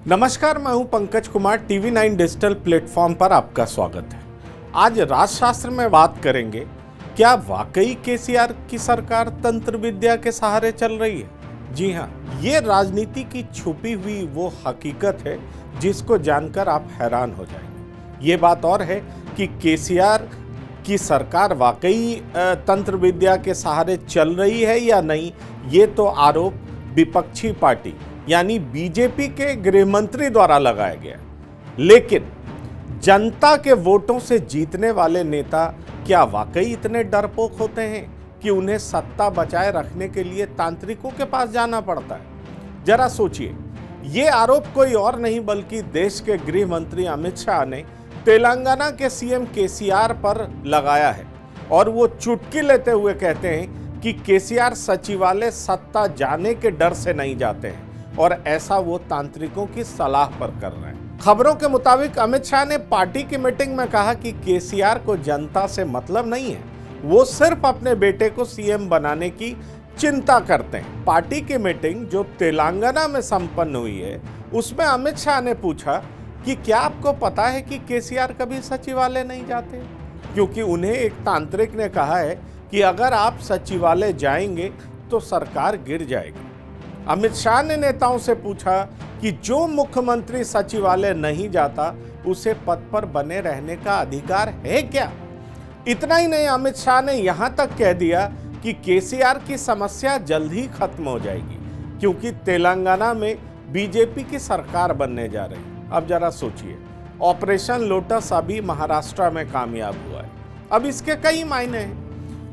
नमस्कार, मैं हूं Pankaj Kumar. TV 9 digital platform पर आपका स्वागत है। आज राजशास्त्र में बात करेंगे, क्या वाकई केसीआर की सरकार तंत्र विद्या के सहारे चल रही है? जी हां, ये राजनीति की छुपी हुई वो हकीकत है जिसको जानकर आप हैरान हो जाएंगे। ये बात और है कि केसीआर की सरकार वाकई तंत्र विद्या के सहारे चल रही है या नहीं, ये तो आरोप विपक्षी पार्टी यानी बीजेपी के गृह मंत्री द्वारा लगाया गया। लेकिन जनता के वोटों से जीतने वाले नेता क्या वाकई इतने डरपोक होते हैं कि उन्हें सत्ता बचाए रखने के लिए तांत्रिकों के पास जाना पड़ता है? जरा सोचिए, ये आरोप कोई और नहीं बल्कि देश के गृह मंत्री अमित शाह ने तेलंगाना के सीएम केसीआर पर लगाया है। और वो चुटकी लेते हुए कहते हैं कि केसीआर सचिवालय सत्ता जाने के डर से नहीं जाते हैं और ऐसा वो तांत्रिकों की सलाह पर कर रहे हैं। खबरों के मुताबिक अमित शाह ने पार्टी की मीटिंग में कहा कि केसीआर को जनता से मतलब नहीं है, वो सिर्फ अपने बेटे को सीएम बनाने की चिंता करते हैं। पार्टी की मीटिंग जो तेलंगाना में संपन्न हुई है, उसमें अमित शाह ने पूछा कि क्या आपको पता है कि केसीआर कभी सचिवालय नहीं जाते? क्योंकि उन्हें एक तांत्रिक ने कहा है कि अगर आप सचिवालय जाएंगे तो सरकार गिर जाएगी। अमित शाह ने नेताओं से पूछा कि जो मुख्यमंत्री सचिवालय नहीं जाता उसे पद पर बने रहने का अधिकार है क्या? इतना ही नहीं, अमित शाह ने यहां तक कह दिया कि केसीआर की समस्या जल्द ही खत्म हो जाएगी क्योंकि तेलंगाना में बीजेपी की सरकार बनने जा रही है। अब जरा सोचिए, ऑपरेशन लोटस अभी महाराष्ट्र में कामयाब हुआ है। अब इसके कई मायने हैं।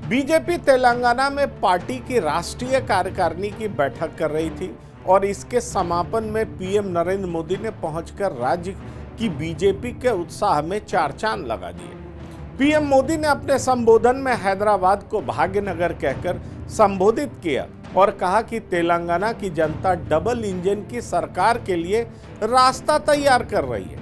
बीजेपी तेलंगाना में पार्टी की राष्ट्रीय कार्यकारिणी की बैठक कर रही थी और इसके समापन में पीएम नरेंद्र मोदी ने पहुंचकर राज्य की बीजेपी के उत्साह में चार चांद लगा दिए। पीएम मोदी ने अपने संबोधन में हैदराबाद को भाग्यनगर कहकर संबोधित किया और कहा कि तेलंगाना की जनता डबल इंजन की सरकार के लिए रास्ता तैयार कर रही है।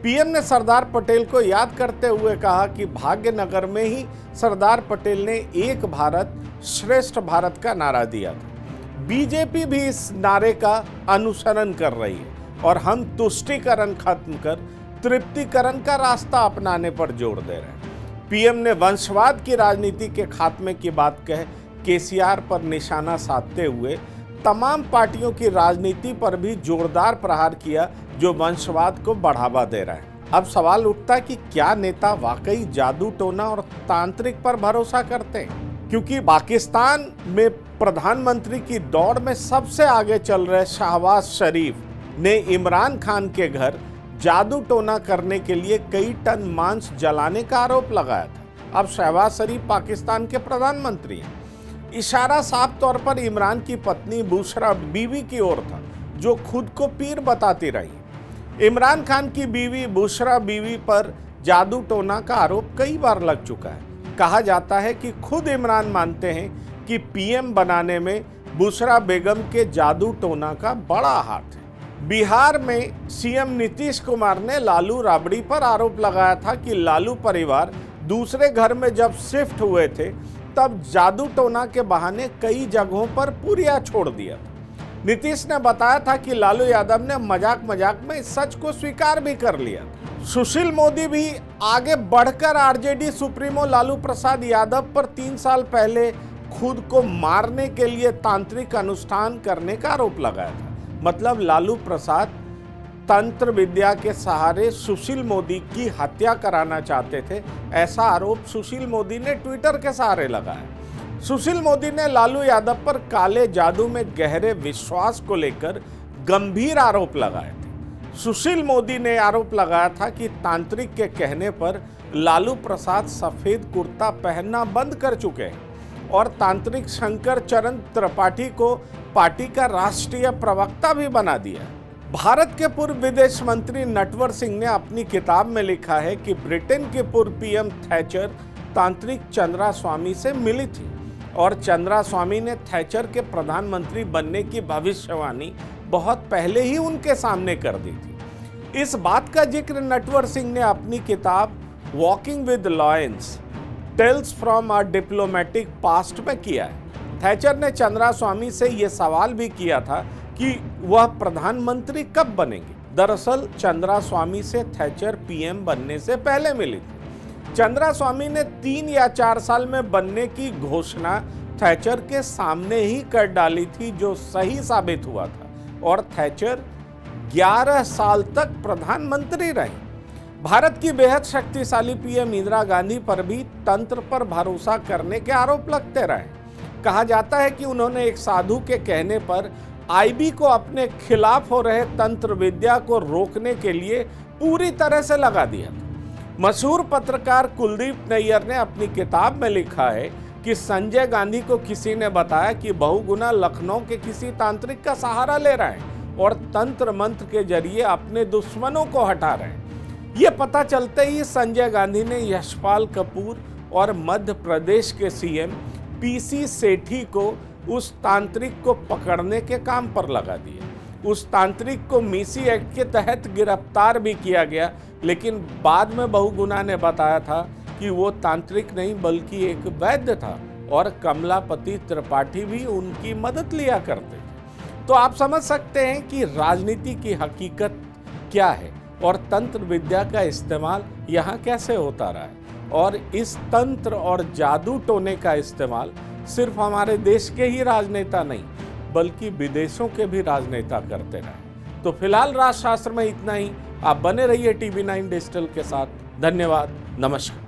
पीएम ने सरदार पटेल को याद करते हुए कहा कि भाग्यनगर में ही सरदार पटेल ने एक भारत श्रेष्ठ भारत का नारा दिया था। बीजेपी भी इस नारे का अनुसरण कर रही है और हम तुष्टीकरण खत्म कर तृप्तिकरण का रास्ता अपनाने पर जोर दे रहे हैं। पीएम ने वंशवाद की राजनीति के खात्मे की बात कह केसीआर पर निशाना साधते हुए तमाम पार्टियों की राजनीति पर भी जोरदार प्रहार किया जो वंशवाद को बढ़ावा दे रहा है। अब सवाल उठता है कि क्या नेता वाकई जादू टोना और तांत्रिक पर भरोसा करते हैं? क्योंकि पाकिस्तान में प्रधानमंत्री की दौड़ में सबसे आगे चल रहे शहबाज शरीफ ने इमरान खान के घर जादू टोना करने के लिए कई टन मांस जलाने का आरोप लगाया था। अब शहबाज शरीफ पाकिस्तान के प्रधानमंत्री हैं। इशारा साफ तौर पर इमरान की पत्नी बुशरा बीवी की ओर था जो खुद को पीर बताती रही। इमरान खान की बीवी बुशरा बीवी पर जादू टोना का आरोप कई बार लग चुका है। कहा जाता है कि खुद इमरान मानते हैं कि पीएम बनाने में बुशरा बेगम के जादू टोना का बड़ा हाथ है। बिहार में सीएम नीतीश कुमार ने लालू राबड़ी पर आरोप लगाया था कि लालू परिवार दूसरे घर में जब शिफ्ट हुए थे तब जादू टोना के बहाने कई जगहों पर पुरिया छोड़ दिया था। नीतीश ने बताया था कि लालू यादव ने मजाक मजाक में इस सच को स्वीकार भी कर लिया था। सुशील मोदी भी आगे बढ़कर आरजेडी सुप्रीमो लालू प्रसाद यादव पर 3 साल पहले खुद को मारने के लिए तांत्रिक अनुष्ठान करने का आरोप लगाया था। मतलब लालू प्रसाद तंत्र विद्या के सहारे सुशील मोदी की हत्या कराना चाहते थे, ऐसा आरोप सुशील मोदी ने ट्विटर के सहारे लगाया। सुशील मोदी ने लालू यादव पर काले जादू में गहरे विश्वास को लेकर गंभीर आरोप लगाए थे। सुशील मोदी ने आरोप लगाया था कि तांत्रिक के कहने पर लालू प्रसाद सफेद कुर्ता पहनना बंद कर चुके हैं और तांत्रिक शंकर चरण त्रिपाठी को पार्टी का राष्ट्रीय प्रवक्ता भी बना दिया। भारत के पूर्व विदेश मंत्री नटवर सिंह ने अपनी किताब में लिखा है कि ब्रिटेन के पूर्व पीएम थैचर तांत्रिक चंद्रा स्वामी से मिली थी और चंद्रा स्वामी ने थैचर के प्रधानमंत्री बनने की भविष्यवाणी बहुत पहले ही उनके सामने कर दी थी। इस बात का जिक्र नटवर सिंह ने अपनी किताब walking with lions tales from a diplomatic past में किया है। थैचर ने चंद्रा स्वामी से यह सवाल भी किया था कि वह प्रधानमंत्री कब बनेंगे। दरअसल चंद्रास्वामी से थैचर पीएम बनने से पहले मिली थी। चंद्रास्वामी ने 3 या 4 साल में बनने की घोषणा थैचर के सामने ही कर डाली थी, जो सही साबित हुआ था, और थैचर 11 साल तक प्रधानमंत्री रही। भारत की बेहद शक्तिशाली पीएम इंदिरा गांधी पर भी तंत्र पर भरोसा करने के आरोप लगते रहे। कहा जाता है कि उन्होंने एक साधु के कहने पर आईबी को अपने खिलाफ हो रहे तंत्र विद्या को रोकने के लिए पूरी तरह से लगा दिया था। मशहूर पत्रकार कुलदीप नैयर ने अपनी किताब में लिखा है कि संजय गांधी को किसी ने बताया कि बहुगुणा लखनऊ के किसी तांत्रिक का सहारा ले रहे हैं और तंत्र मंत्र के जरिए अपने दुश्मनों को हटा रहे हैं। ये पता चलते ही संजय गांधी ने यशपाल कपूर और मध्य प्रदेश के सीएम पीसी सेठी को उस तांत्रिक को पकड़ने के काम पर लगा दिया। उस तांत्रिक को मीसी एक्ट के तहत गिरफ्तार भी किया गया, लेकिन बाद में बहुगुणा ने बताया था कि वो तांत्रिक नहीं बल्कि एक वैद्य था और कमलापति त्रिपाठी भी उनकी मदद लिया करते थे। तो आप समझ सकते हैं कि राजनीति की हकीकत क्या है और तंत्र विद्या का इस्तेमाल यहाँ कैसे होता रहा है। और इस तंत्र और जादू टोने का इस्तेमाल सिर्फ हमारे देश के ही राजनेता नहीं बल्कि विदेशों के भी राजनेता करते रहे। तो फिलहाल राजशास्त्र में इतना ही। आप बने रहिए टीवी 9 डिजिटल के साथ। धन्यवाद। नमस्कार।